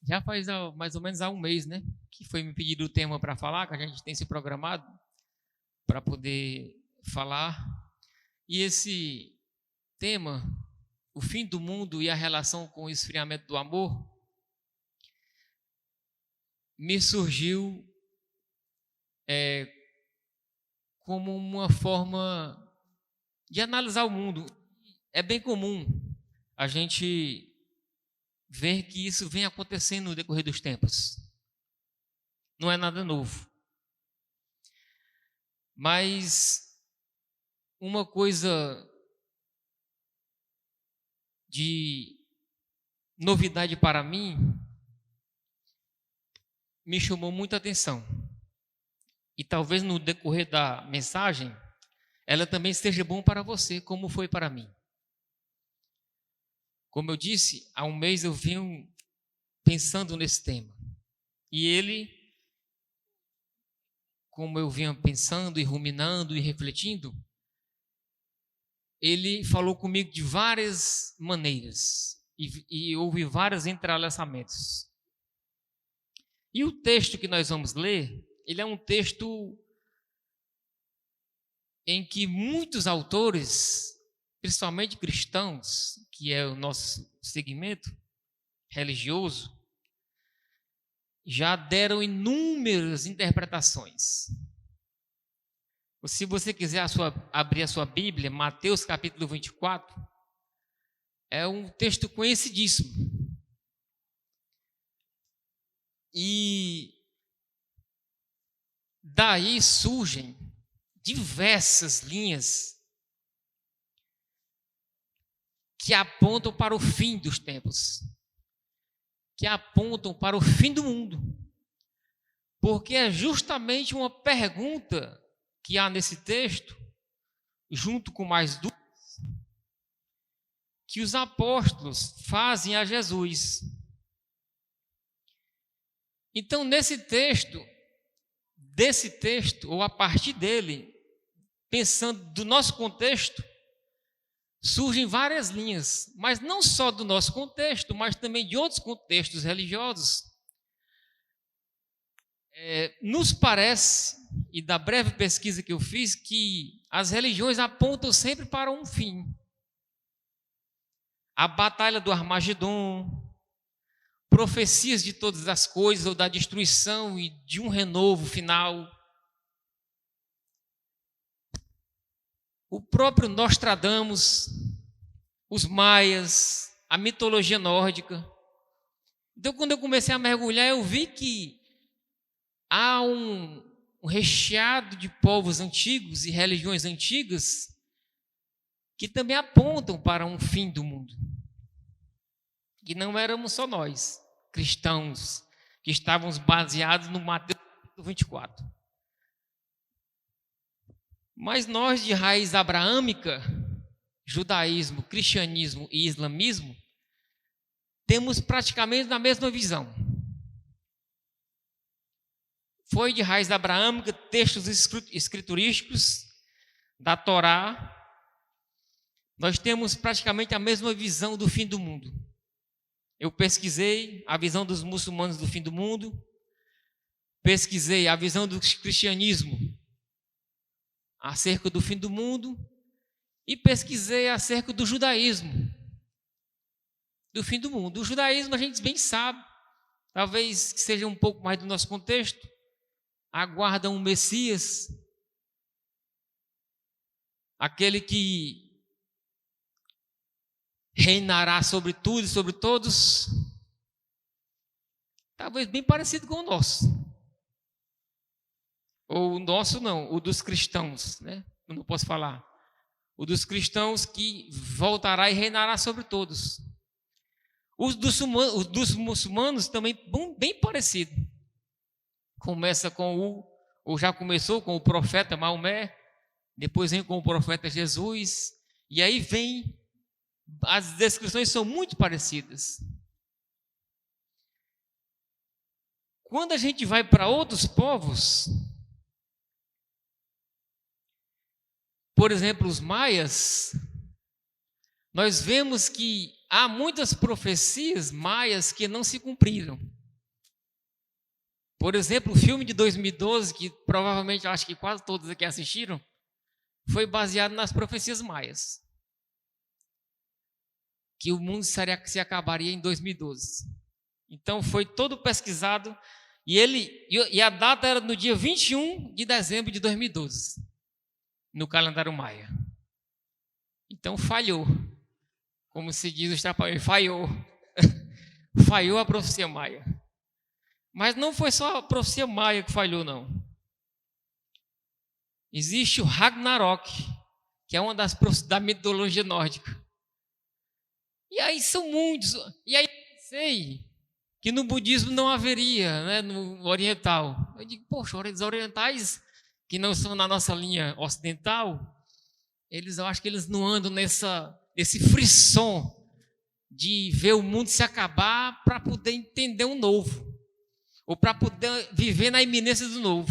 Já faz mais ou menos há um mês, né? Que foi me pedido o tema para falar, que a gente tem se programado para poder falar. E esse tema, o fim do mundo e a relação com o esfriamento do amor, me surgiu como uma forma de analisar o mundo. É bem comum a gente ver que isso vem acontecendo no decorrer dos tempos. Não é nada novo. Mas uma coisa de novidade para mim me chamou muita atenção. E talvez no decorrer da mensagem, ela também esteja bom para você, como foi para mim. Como eu disse, há um mês eu venho pensando nesse tema. E ele, como eu vinha pensando e ruminando e refletindo, ele falou comigo de várias maneiras e houve vários entrelaçamentos. E o texto que nós vamos ler, ele é um texto em que muitos autores, principalmente cristãos, que é o nosso segmento religioso, já deram inúmeras interpretações. Se você quiser abrir a sua Bíblia, Mateus capítulo 24, é um texto conhecidíssimo. E daí surgem diversas linhas que apontam para o fim dos tempos, que apontam para o fim do mundo, porque é justamente uma pergunta que há nesse texto, junto com mais duas, que os apóstolos fazem a Jesus. Então, desse texto, ou a partir dele, pensando do nosso contexto, surgem várias linhas, mas não só do nosso contexto, mas também de outros contextos religiosos. Nos parece, e da breve pesquisa que eu fiz, que as religiões apontam sempre para um fim. A batalha do Armagedon, profecias de todas as coisas, ou da destruição e de um renovo final. O próprio Nostradamus, os maias, a mitologia nórdica. Então, quando eu comecei a mergulhar, eu vi que há um recheado de povos antigos e religiões antigas que também apontam para um fim do mundo. E não éramos só nós, cristãos, que estávamos baseados no Mateus 24. Mas nós, de raiz abraâmica, judaísmo, cristianismo e islamismo, temos praticamente a mesma visão. Foi de raiz abraâmica, textos escriturísticos da Torá. Nós temos praticamente a mesma visão do fim do mundo. Eu pesquisei a visão dos muçulmanos do fim do mundo, pesquisei a visão do cristianismo acerca do fim do mundo e pesquisei acerca do judaísmo, do fim do mundo. O judaísmo a gente bem sabe, talvez seja um pouco mais do nosso contexto, aguarda um Messias, aquele que reinará sobre tudo e sobre todos, talvez bem parecido com o nosso. Ou o nosso não, o dos cristãos, né? Eu não posso falar. O dos cristãos que voltará e reinará sobre todos. Os dos muçulmanos também bem parecido. Começa ou já começou com o profeta Maomé, depois vem com o profeta Jesus, e aí vem. As descrições são muito parecidas. Quando a gente vai para outros povos, por exemplo, os maias, nós vemos que há muitas profecias maias que não se cumpriram. Por exemplo, o filme de 2012, que provavelmente acho que quase todos aqui assistiram, foi baseado nas profecias maias. Que o mundo se acabaria em 2012. Então foi todo pesquisado e a data era no dia 21 de dezembro de 2012, no calendário maia. Então falhou. Como se diz os trapalhões, falhou. Falhou a profecia maia. Mas não foi só a profecia maia que falhou, não. Existe o Ragnarok, que é uma das profecias da mitologia nórdica. E aí são muitos. E aí pensei que no budismo não haveria, né, no oriental. Eu digo, poxa, os orientais, que não são na nossa linha ocidental, eu acho que eles não andam nesse frisson de ver o mundo se acabar para poder entender um novo, ou para poder viver na iminência do novo.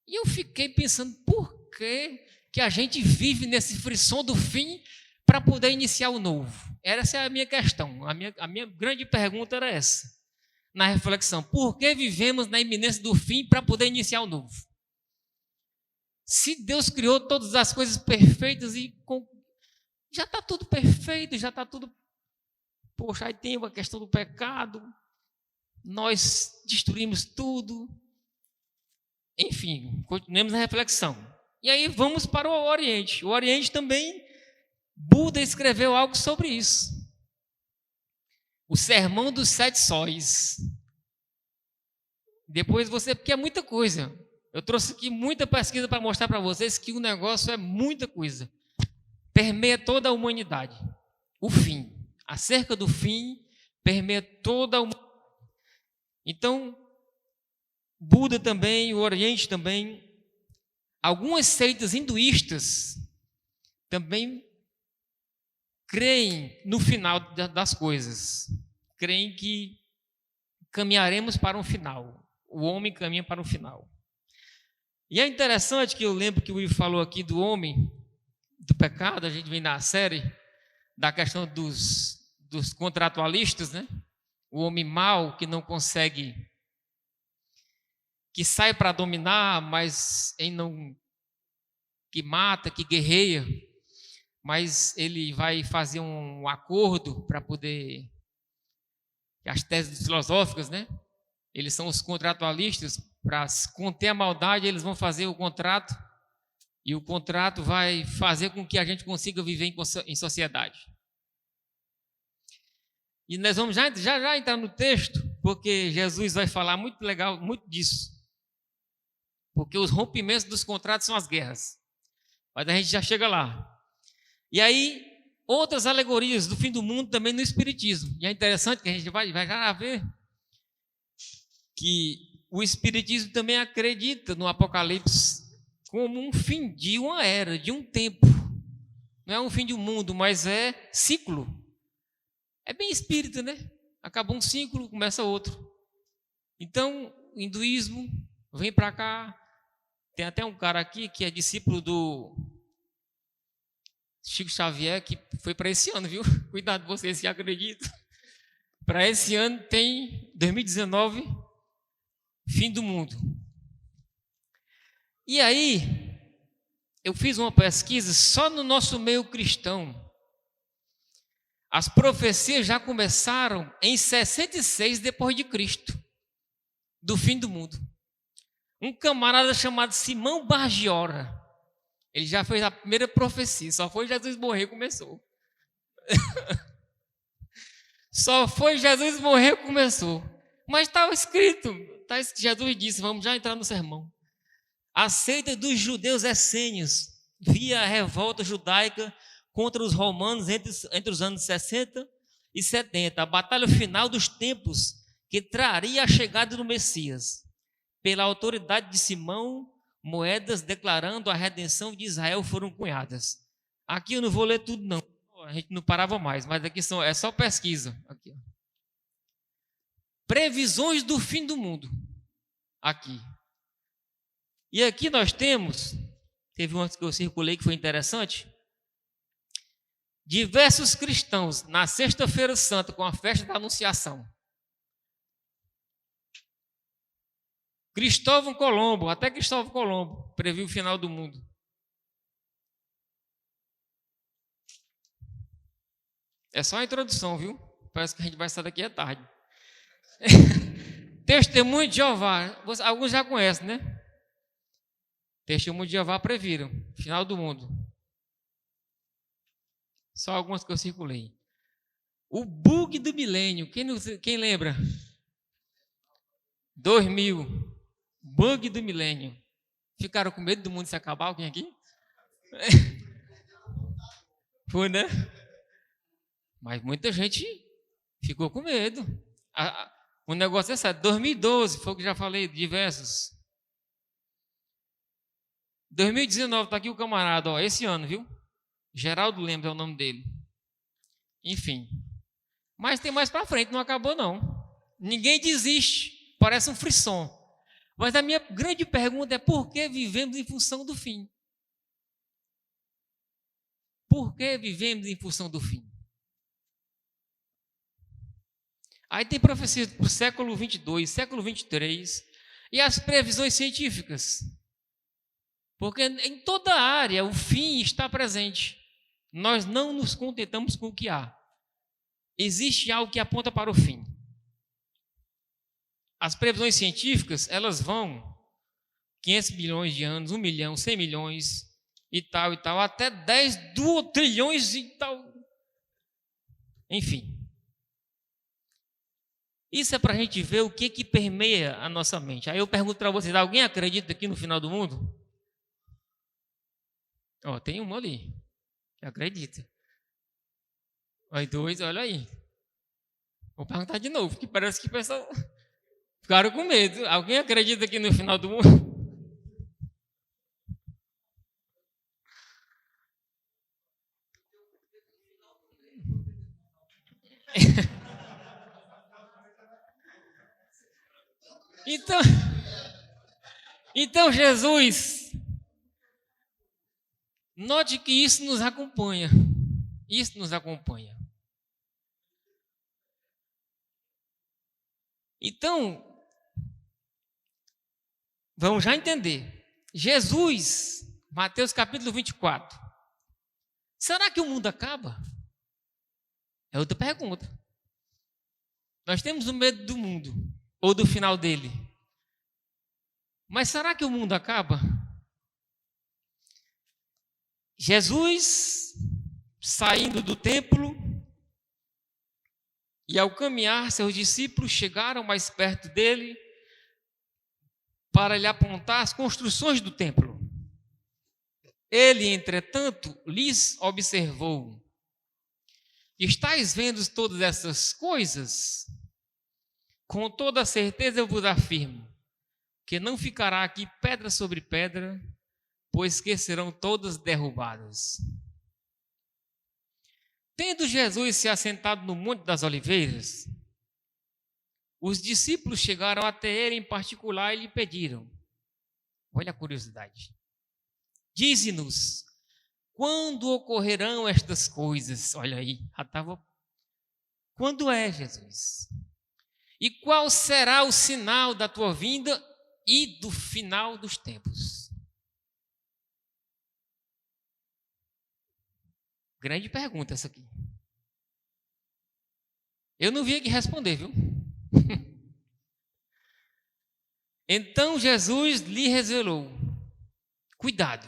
E eu fiquei pensando, por que a gente vive nesse frisson do fim para poder iniciar o novo? Essa é a minha questão, a minha grande pergunta era essa, na reflexão. Por que vivemos na iminência do fim para poder iniciar o novo? Se Deus criou todas as coisas perfeitas já está tudo perfeito, já está tudo... Poxa, aí tem a questão do pecado, nós destruímos tudo. Enfim, continuemos a reflexão. E aí vamos para o Oriente. O Oriente também, Buda escreveu algo sobre isso. O Sermão dos Sete Sóis. Depois porque é muita coisa. Eu trouxe aqui muita pesquisa para mostrar para vocês que o negócio é muita coisa. Permeia toda a humanidade. O fim. Acerca do fim, permeia toda a humanidade. Então, Buda também, o Oriente também, algumas seitas hinduístas também creem no final das coisas. Creem que caminharemos para um final. O homem caminha para um final. E é interessante que eu lembro que o Ivo falou aqui do homem, do pecado, a gente vem na série, da questão dos contratualistas, né? O homem mau que não consegue, que sai para dominar, mas que mata, que guerreia, mas ele vai fazer um acordo para poder, as teses filosóficas, né? Eles são os contratualistas, para conter a maldade, eles vão fazer o contrato, e o contrato vai fazer com que a gente consiga viver em sociedade. E nós vamos já entrar no texto, porque Jesus vai falar muito legal, muito disso. Porque os rompimentos dos contratos são as guerras. Mas a gente já chega lá. E aí, outras alegorias do fim do mundo também no Espiritismo. E é interessante que a gente vai já ver que o Espiritismo também acredita no Apocalipse como um fim de uma era, de um tempo. Não é um fim de um mundo, mas é ciclo. É bem espírita, né? Acabou um ciclo, começa outro. Então, o hinduísmo vem para cá. Tem até um cara aqui que é discípulo do Chico Xavier, que foi para esse ano, viu? Cuidado vocês que acreditam. Para esse ano tem 2019, fim do mundo. E aí, eu fiz uma pesquisa só no nosso meio cristão. As profecias já começaram em 66 depois de Cristo, do fim do mundo. Um camarada chamado Simão Bargiora, ele já fez a primeira profecia, só foi Jesus morrer que começou. Só foi Jesus morrer que começou. Mas estava escrito, Jesus disse, vamos já entrar no sermão. A seita dos judeus essênios via a revolta judaica contra os romanos entre os anos 60 e 70, a batalha final dos tempos que traria a chegada do Messias. Pela autoridade de Simão, moedas declarando a redenção de Israel foram cunhadas. Aqui eu não vou ler tudo não, a gente não parava mais, mas aqui é só pesquisa. Aqui. Previsões do fim do mundo. Aqui. E aqui nós teve uma que eu circulei que foi interessante, diversos cristãos, na Sexta-feira Santa, com a festa da Anunciação. Cristóvão Colombo, até Cristóvão Colombo, previu o final do mundo. É só a introdução, viu? Parece que a gente vai sair daqui à tarde. Testemunho de Jeová, alguns já conhecem, né? Testemunho de Jeová previram, final do mundo. Só algumas que eu circulei. O bug do milênio, quem lembra? 2000, bug do milênio. Ficaram com medo do mundo se acabar, alguém aqui? Foi, né? Mas muita gente ficou com medo. O negócio é sério. 2012, foi o que já falei, diversos. 2019, está aqui o camarada, ó, esse ano, viu? Geraldo Lemos é o nome dele. Enfim. Mas tem mais para frente, não acabou não. Ninguém desiste, parece um frisson. Mas a minha grande pergunta é: por que vivemos em função do fim? Por que vivemos em função do fim? Aí tem profecias para o século 22, século 23 e as previsões científicas. Porque em toda área o fim está presente. Nós não nos contentamos com o que há. Existe algo que aponta para o fim. As previsões científicas, elas vão 500 milhões de anos, 1 milhão, 100 milhões e tal, até 10 trilhões e tal. Enfim. Isso é para a gente ver o que permeia a nossa mente. Aí eu pergunto para vocês: alguém acredita aqui no final do mundo? Ó, tem um ali que acredita. Aí 2, olha aí. Vou perguntar de novo, que parece que o pessoal ficaram com medo. Alguém acredita aqui no final do mundo? Então Jesus, note que isso nos acompanha. Isso nos acompanha. Então, vamos já entender. Jesus, Mateus capítulo 24. Será que o mundo acaba? É outra pergunta. Nós temos o medo do mundo, ou do final dele. Mas será que o mundo acaba? Jesus, saindo do templo, e ao caminhar, seus discípulos chegaram mais perto dele para lhe apontar as construções do templo. Ele, entretanto, lhes observou: estáis vendo todas essas coisas? Com toda certeza eu vos afirmo que não ficará aqui pedra sobre pedra, pois que serão todas derrubadas. Tendo Jesus se assentado no Monte das Oliveiras, os discípulos chegaram até ele em particular e lhe pediram: olha a curiosidade, dize-nos, quando ocorrerão estas coisas? Olha aí, já estava. Quando é, Jesus? E qual será o sinal da tua vinda e do final dos tempos? Grande pergunta essa aqui. Eu não vim aqui responder, viu? Então Jesus lhe revelou: cuidado,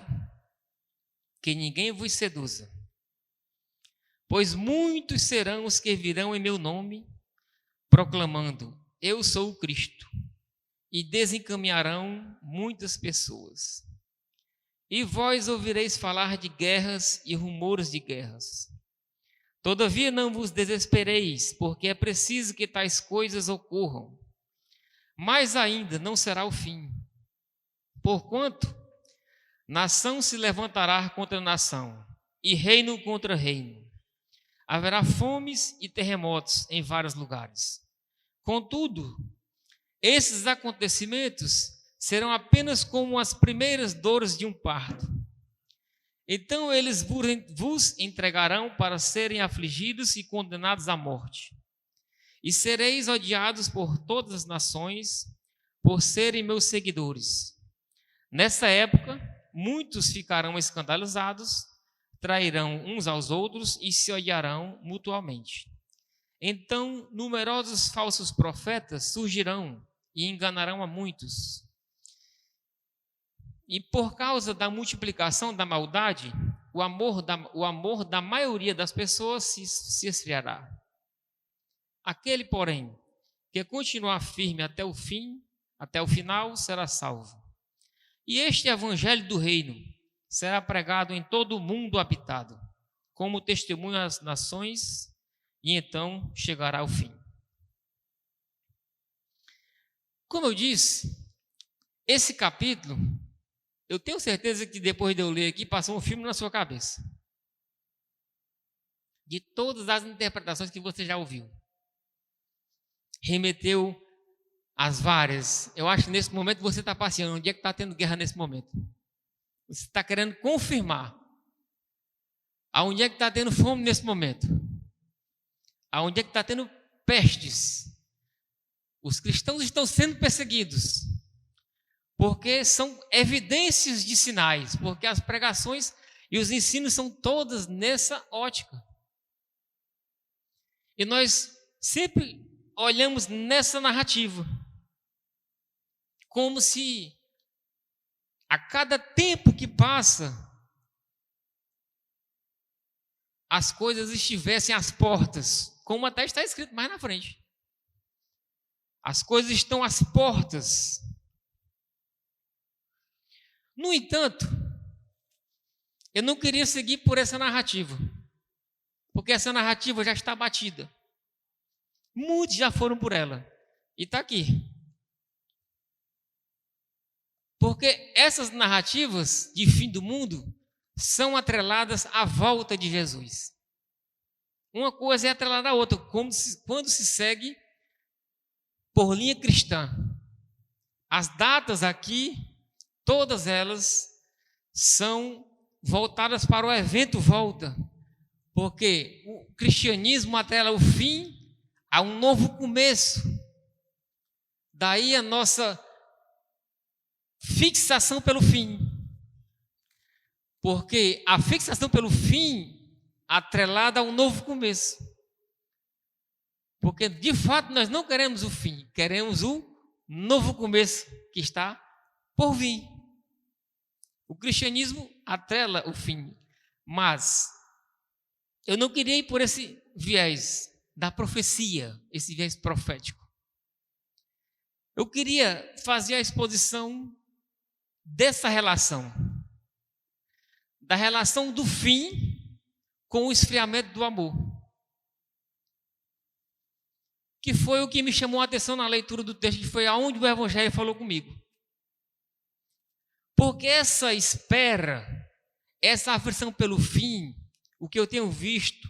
que ninguém vos seduza, pois muitos serão os que virão em meu nome, proclamando: eu sou o Cristo, e desencaminharão muitas pessoas. E vós ouvireis falar de guerras e rumores de guerras. Todavia não vos desespereis, porque é preciso que tais coisas ocorram. Mas ainda não será o fim. Porquanto nação se levantará contra nação, e reino contra reino. Haverá fomes e terremotos em vários lugares. Contudo, esses acontecimentos serão apenas como as primeiras dores de um parto. Então eles vos entregarão para serem afligidos e condenados à morte. E sereis odiados por todas as nações, por serem meus seguidores. Nessa época, muitos ficarão escandalizados, trairão uns aos outros e se odiarão mutuamente. Então, numerosos falsos profetas surgirão e enganarão a muitos. E por causa da multiplicação da maldade, o amor da maioria das pessoas se esfriará. Aquele, porém, que continuar firme até o fim, até o final, será salvo. E este evangelho do reino será pregado em todo o mundo habitado, como testemunho às nações, e então chegará ao fim. Como eu disse, esse capítulo, eu tenho certeza que depois de eu ler aqui, passou um filme na sua cabeça. De todas as interpretações que você já ouviu. Remeteu às várias. Eu acho que nesse momento você está passeando. Onde é que está tendo guerra nesse momento? Você está querendo confirmar. Aonde é que está tendo fome nesse momento? Aonde é que está tendo pestes? Os cristãos estão sendo perseguidos. Porque são evidências de sinais. Porque as pregações e os ensinos são todas nessa ótica. E nós sempre olhamos nessa narrativa. Como se a cada tempo que passa, as coisas estivessem às portas, como até está escrito mais na frente. As coisas estão às portas. No entanto, eu não queria seguir por essa narrativa, porque essa narrativa já está batida. Muitos já foram por ela, e está aqui. Porque essas narrativas de fim do mundo são atreladas à volta de Jesus. Uma coisa é atrelada à outra, quando se segue por linha cristã. As datas aqui, todas elas são voltadas para o evento volta, porque o cristianismo atrela o fim a um novo começo. Daí a nossa fixação pelo fim. Porque a fixação pelo fim atrelada a um novo começo. Porque de fato nós não queremos o fim, queremos o novo começo que está por vir. O cristianismo atrela o fim, mas eu não queria ir por esse viés da profecia, esse viés profético. Eu queria fazer a exposição dessa relação, da relação do fim com o esfriamento do amor, que foi o que me chamou a atenção na leitura do texto, que foi aonde o Evangelho falou comigo. Porque essa espera, essa aflição pelo fim, o que eu tenho visto,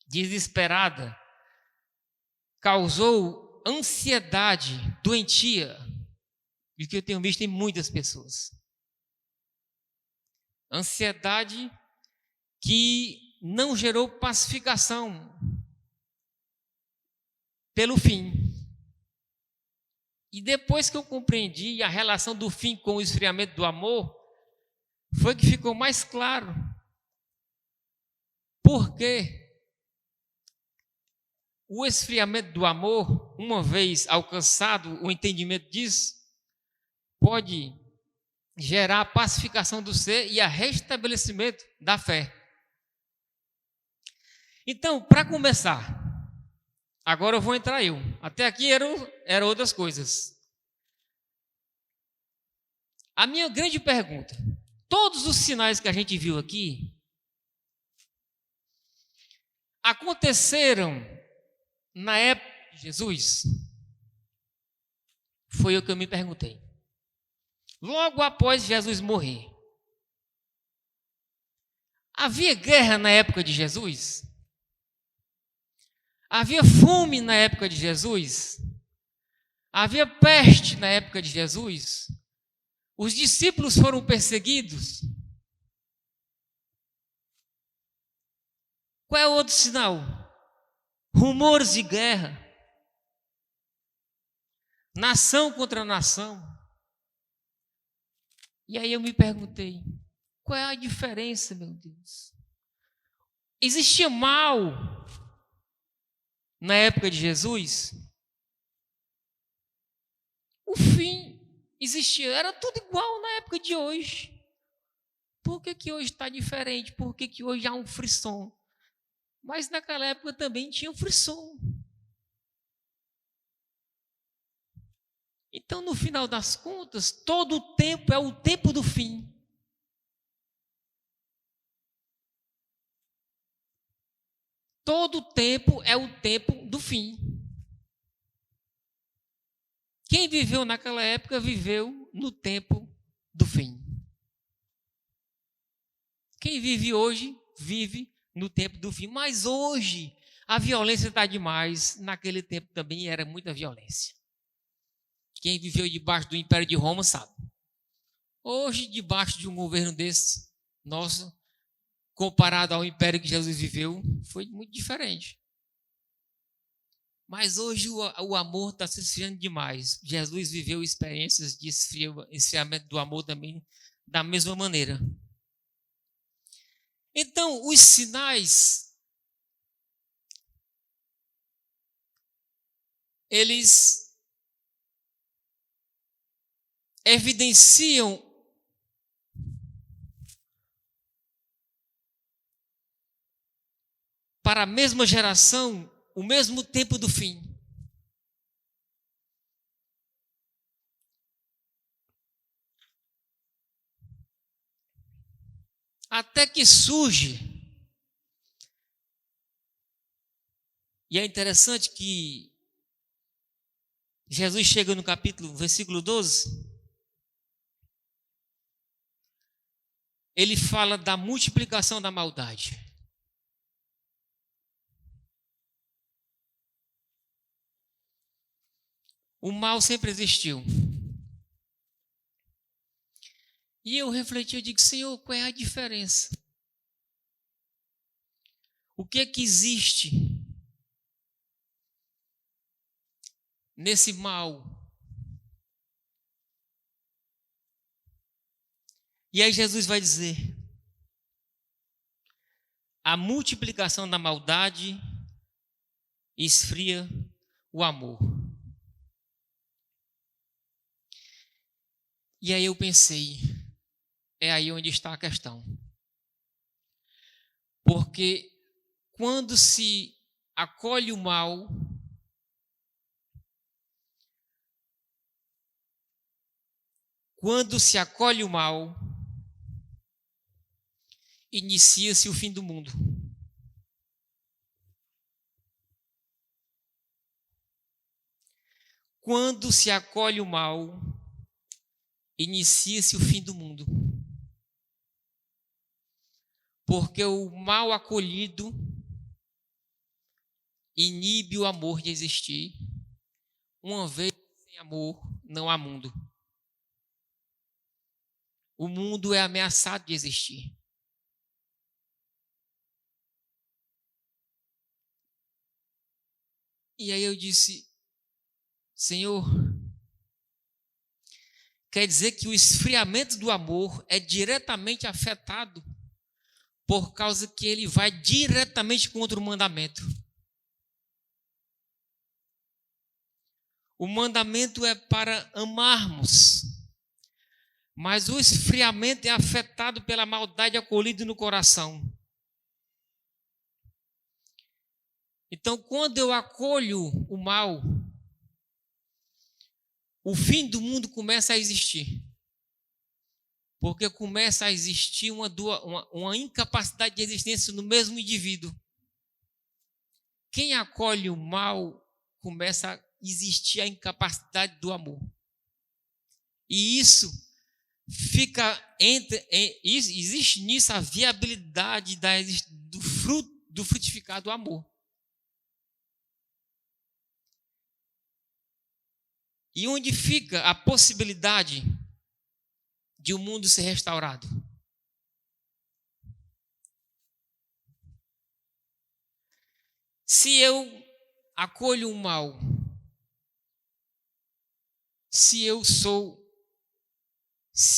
desesperada, causou ansiedade doentia, e o que eu tenho visto em muitas pessoas. Ansiedade que não gerou pacificação pelo fim. E depois que eu compreendi a relação do fim com o esfriamento do amor, foi que ficou mais claro. Porque o esfriamento do amor, uma vez alcançado o entendimento disso, pode gerar a pacificação do ser e a restabelecimento da fé. Então, para começar, agora eu vou entrar eu. Até aqui eram outras coisas. A minha grande pergunta, todos os sinais que a gente viu aqui aconteceram na época de Jesus? Foi o que eu me perguntei. Logo após Jesus morrer, havia guerra na época de Jesus? Havia fome na época de Jesus? Havia peste na época de Jesus? Os discípulos foram perseguidos? Qual é o outro sinal? Rumores de guerra. Nação contra nação. E aí eu me perguntei, qual é a diferença, meu Deus? Existia mal na época de Jesus? O fim existia, era tudo igual na época de hoje. Por que hoje está diferente? Por que hoje há um frisson? Mas naquela época também tinha um frisson. Então, no final das contas, todo o tempo é o tempo do fim. Todo o tempo é o tempo do fim. Quem viveu naquela época viveu no tempo do fim. Quem vive hoje, vive no tempo do fim. Mas hoje, a violência está demais. Naquele tempo também era muita violência. Quem viveu debaixo do Império de Roma sabe. Hoje, debaixo de um governo desse, nosso, comparado ao império que Jesus viveu, foi muito diferente. Mas hoje o amor está se esfriando demais. Jesus viveu experiências de esfriamento do amor também da mesma maneira. Então, os sinais, eles evidenciam para a mesma geração o mesmo tempo do fim. Até que surge. E é interessante que Jesus chega no versículo 12. Ele fala da multiplicação da maldade. O mal sempre existiu. E eu refleti, eu digo, Senhor, qual é a diferença? O que é que existe nesse mal? E aí Jesus vai dizer, a multiplicação da maldade esfria o amor. E aí eu pensei, é aí onde está a questão. Porque quando se acolhe o mal, inicia-se o fim do mundo. Quando se acolhe o mal, inicia-se o fim do mundo. Porque o mal acolhido inibe o amor de existir. Uma vez sem amor, não há mundo. O mundo é ameaçado de existir. E aí eu disse, Senhor, quer dizer que o esfriamento do amor é diretamente afetado por causa que ele vai diretamente contra o mandamento. O mandamento é para amarmos, mas o esfriamento é afetado pela maldade acolhida no coração. Então, quando eu acolho o mal, o fim do mundo começa a existir. Porque começa a existir uma incapacidade de existência no mesmo indivíduo. Quem acolhe o mal, começa a existir a incapacidade do amor. E isso existe nisso a viabilidade do frutificar do amor. E onde fica a possibilidade de o mundo ser restaurado? Se eu acolho o mal, se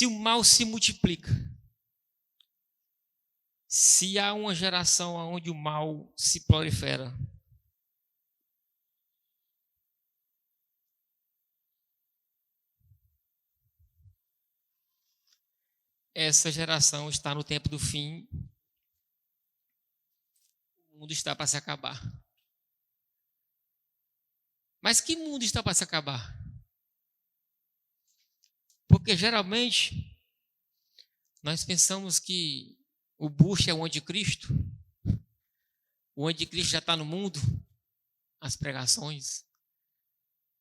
o mal se multiplica, se há uma geração onde o mal se prolifera, essa geração está no tempo do fim, o mundo está para se acabar. Mas que mundo está para se acabar? Porque geralmente nós pensamos que o Bush é o anticristo, o anticristo já está no mundo, as pregações,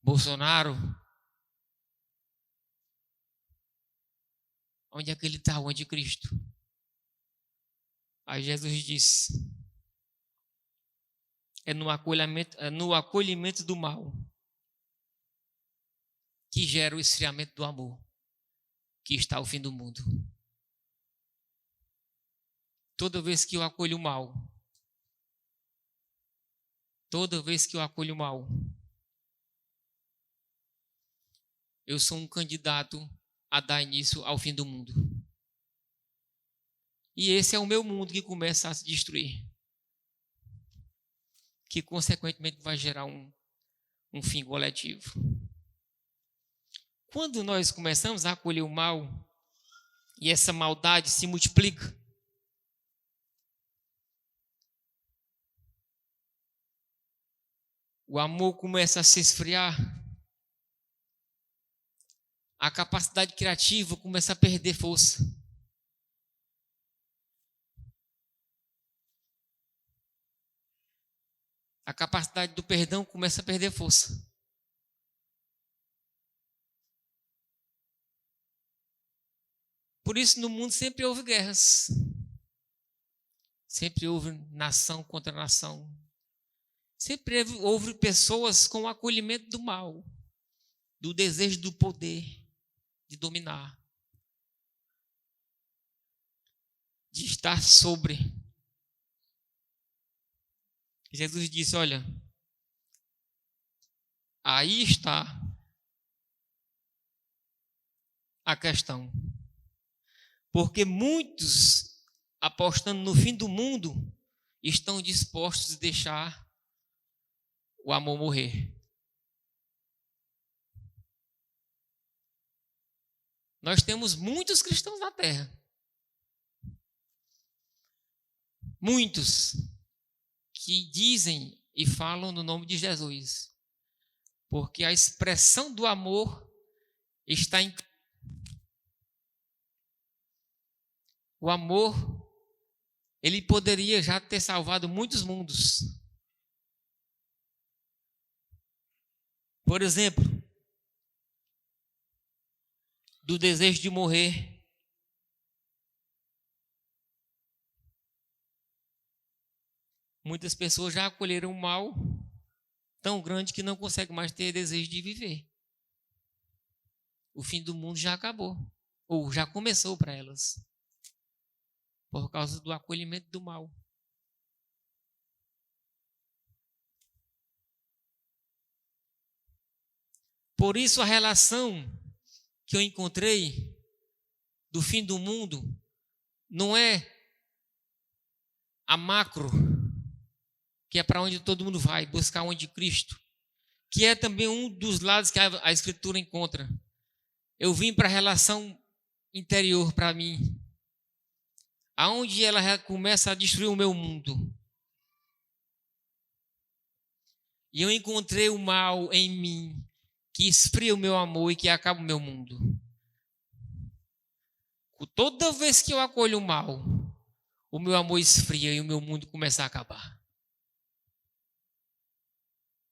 Bolsonaro, onde é que ele está, o anticristo? Aí Jesus diz, é no acolhimento do mal que gera o esfriamento do amor, que está o fim do mundo. Toda vez que eu acolho o mal, eu sou um candidato a dar início ao fim do mundo. E esse é o meu mundo que começa a se destruir, que consequentemente vai gerar um fim coletivo. Quando nós começamos a acolher o mal e essa maldade se multiplica, o amor começa a se esfriar, a capacidade criativa começa a perder força. A capacidade do perdão começa a perder força. Por isso no mundo sempre houve guerras. Sempre houve nação contra nação. Sempre houve pessoas com o acolhimento do mal, do desejo do poder, de dominar, de estar sobre. Jesus disse, olha, aí está a questão. Porque muitos, apostando no fim do mundo, estão dispostos a deixar o amor morrer. Nós temos muitos cristãos na terra. Muitos que dizem e falam no nome de Jesus. Porque a expressão do amor está em... O amor, ele poderia já ter salvado muitos mundos. Por exemplo, do desejo de morrer. Muitas pessoas já acolheram um mal tão grande que não conseguem mais ter desejo de viver. O fim do mundo já acabou, ou já começou para elas, por causa do acolhimento do mal. Por isso a relação que eu encontrei do fim do mundo não é a macro, que é para onde todo mundo vai, buscar onde Cristo, que é também um dos lados que a Escritura encontra. Eu vim para a relação interior para mim, aonde ela começa a destruir o meu mundo. E eu encontrei o mal em mim, que esfria o meu amor e que acaba o meu mundo. Toda vez que eu acolho o mal, o meu amor esfria e o meu mundo começa a acabar.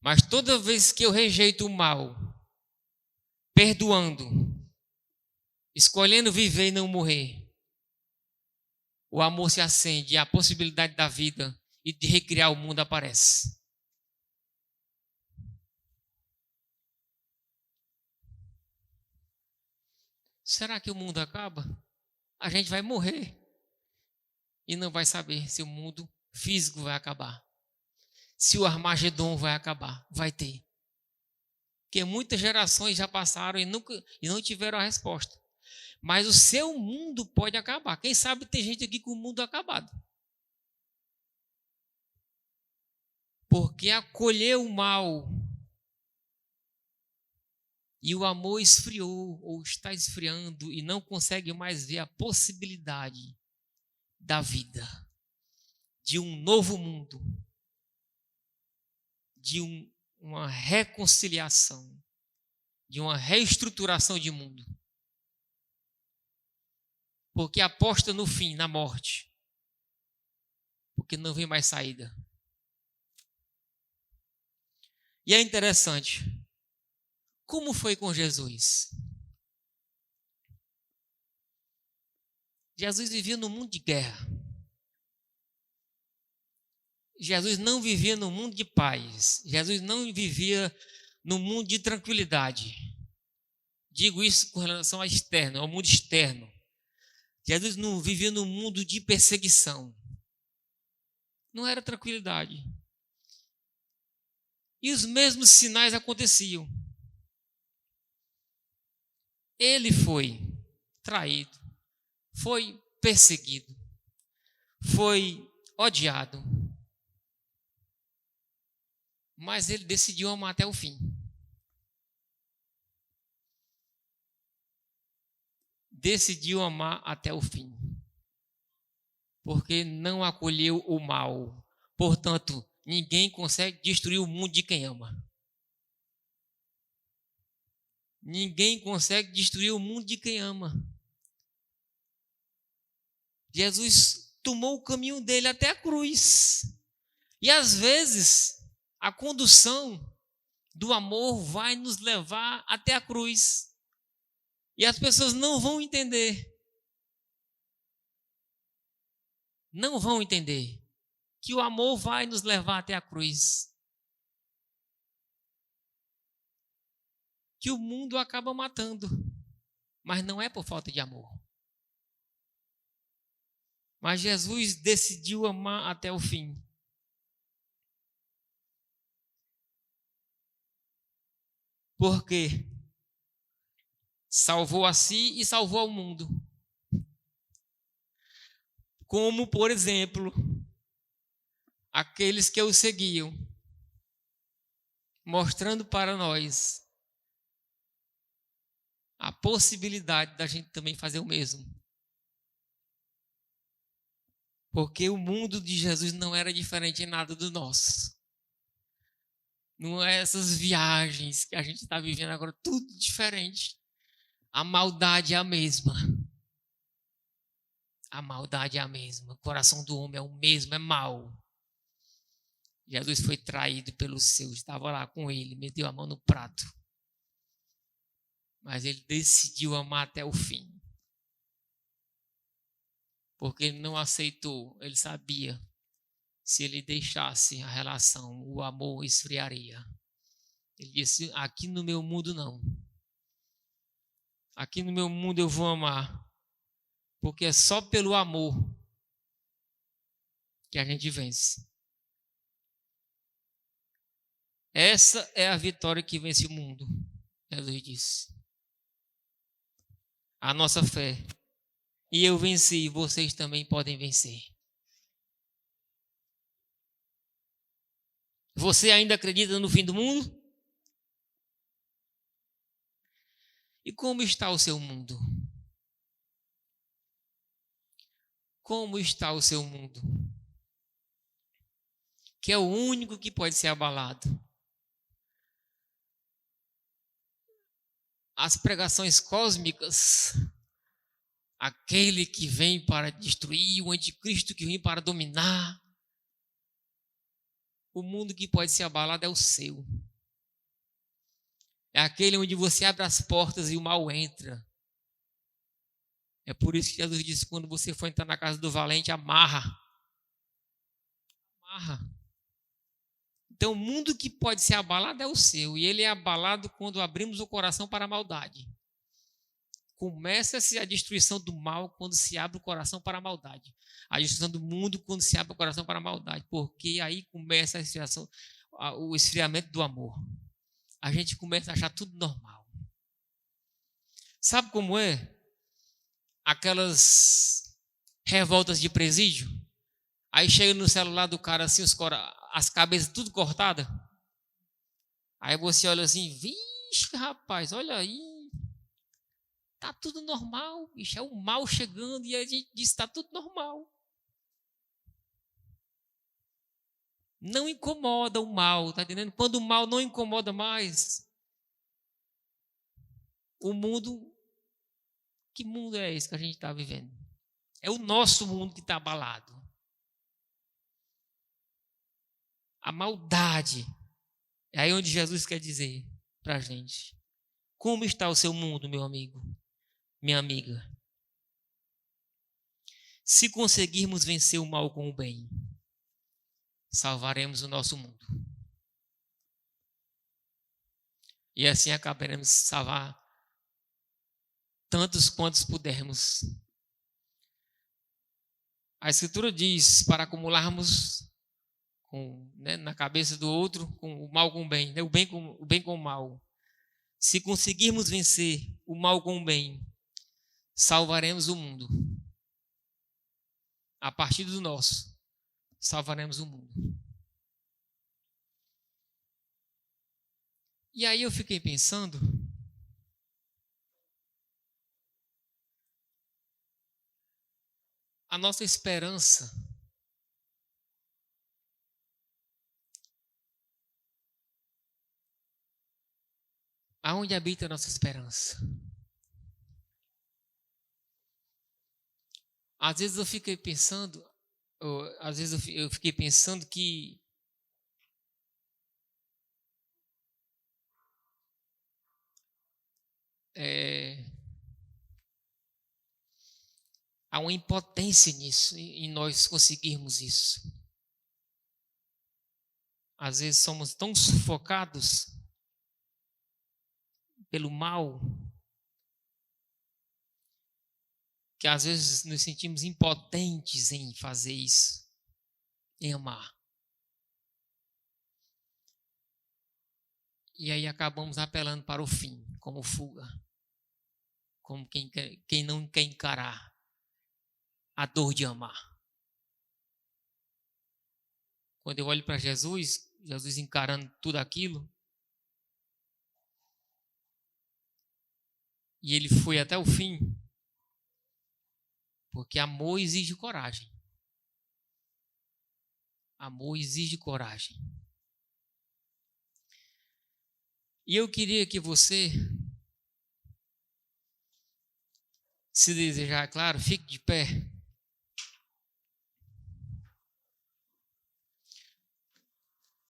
Mas toda vez que eu rejeito o mal, perdoando, escolhendo viver e não morrer, o amor se acende e a possibilidade da vida e de recriar o mundo aparece. Será que o mundo acaba? A gente vai morrer e não vai saber se o mundo físico vai acabar. se o Armagedon vai acabar. Vai ter. Porque muitas gerações já passaram e não tiveram a resposta. Mas o seu mundo pode acabar. Quem sabe tem gente aqui com o mundo acabado. Porque acolheu o mal e o amor esfriou ou está esfriando e não consegue mais ver a possibilidade da vida, de um novo mundo, de uma reconciliação, de uma reestruturação de mundo. Porque aposta no fim, na morte. Porque não vem mais saída. E é interessante. Como foi com Jesus? Jesus vivia num mundo de guerra. Jesus não vivia num mundo de paz. Jesus não vivia num mundo de tranquilidade. Digo isso com relação ao externo, ao mundo externo. Jesus não vivia num mundo de perseguição. Não era tranquilidade. E os mesmos sinais aconteciam. Ele foi traído, foi perseguido, foi odiado. Mas ele decidiu amar até o fim. Decidiu amar até o fim. Porque não acolheu o mal. Portanto, ninguém consegue destruir o mundo de quem ama. Ninguém consegue destruir o mundo de quem ama. Jesus tomou o caminho dele até a cruz. E às vezes, a condução do amor vai nos levar até a cruz. E as pessoas não vão entender. Não vão entender que o amor vai nos levar até a cruz. Que o mundo acaba matando. Mas não é por falta de amor. Mas Jesus decidiu amar até o fim. Porque salvou a si e salvou ao mundo. Como, por exemplo, aqueles que o seguiam, mostrando para nós a possibilidade da gente também fazer o mesmo. Porque o mundo de Jesus não era diferente em nada do nosso. Não é essas viagens que a gente está vivendo agora, tudo diferente. A maldade é a mesma. A maldade é a mesma. O coração do homem é o mesmo, é mau. Jesus foi traído pelos seus, estava lá com ele, meteu a mão no prato. Mas ele decidiu amar até o fim. Porque ele não aceitou, ele sabia, se ele deixasse a relação, o amor esfriaria. Ele disse, aqui no meu mundo não. Aqui no meu mundo eu vou amar. Porque é só pelo amor que a gente vence. Essa é a vitória que vence o mundo, Jesus disse. A nossa fé. E eu venci, vocês também podem vencer. Você ainda acredita no fim do mundo? E como está o seu mundo? Como está o seu mundo? Que é o único que pode ser abalado. As pregações cósmicas, aquele que vem para destruir, o anticristo que vem para dominar. O mundo que pode ser abalado é o seu. É aquele onde você abre as portas e o mal entra. É por isso que Jesus disse, quando você for entrar na casa do valente, amarra. Amarra. Então, o mundo que pode ser abalado é o seu. E ele é abalado quando abrimos o coração para a maldade. começa-se a destruição do mal quando se abre o coração para a maldade. A destruição do mundo quando se abre o coração para a maldade. Porque aí começa o esfriamento do amor. A gente começa a achar tudo normal. Sabe como é? Aquelas revoltas de presídio. Aí chega no celular do cara assim, as cabeças tudo cortadas. Aí você olha assim, vixe, rapaz, olha aí. Tá tudo normal, bicho, é o mal chegando e a gente diz que tá tudo normal. Não incomoda o mal, tá entendendo? Quando o mal não incomoda mais, o mundo, que mundo é esse que a gente está vivendo? É o nosso mundo que está abalado. A maldade. É aí onde Jesus quer dizer para a gente. Como está o seu mundo, meu amigo, minha amiga? Se conseguirmos vencer o mal com o bem, salvaremos o nosso mundo. E assim acabaremos de salvar tantos quantos pudermos. A Escritura diz para acumularmos na cabeça do outro com o mal com o bem, o bem com o mal. Se conseguirmos vencer o mal com o bem, salvaremos o mundo. A partir do nosso, salvaremos o mundo. E aí eu fiquei pensando, a nossa esperança aonde habita a nossa esperança? Às vezes eu fiquei pensando, eu fiquei pensando que há uma impotência nisso, em nós conseguirmos isso. Às vezes somos tão sufocados pelo mal que às vezes nos sentimos impotentes em fazer isso, em amar. E aí acabamos apelando para o fim, como fuga, como quem não quer encarar a dor de amar. Quando eu olho para Jesus encarando tudo aquilo, e ele foi até o fim, porque amor exige coragem. Amor exige coragem. E eu queria que você, se desejar, claro, fique de pé.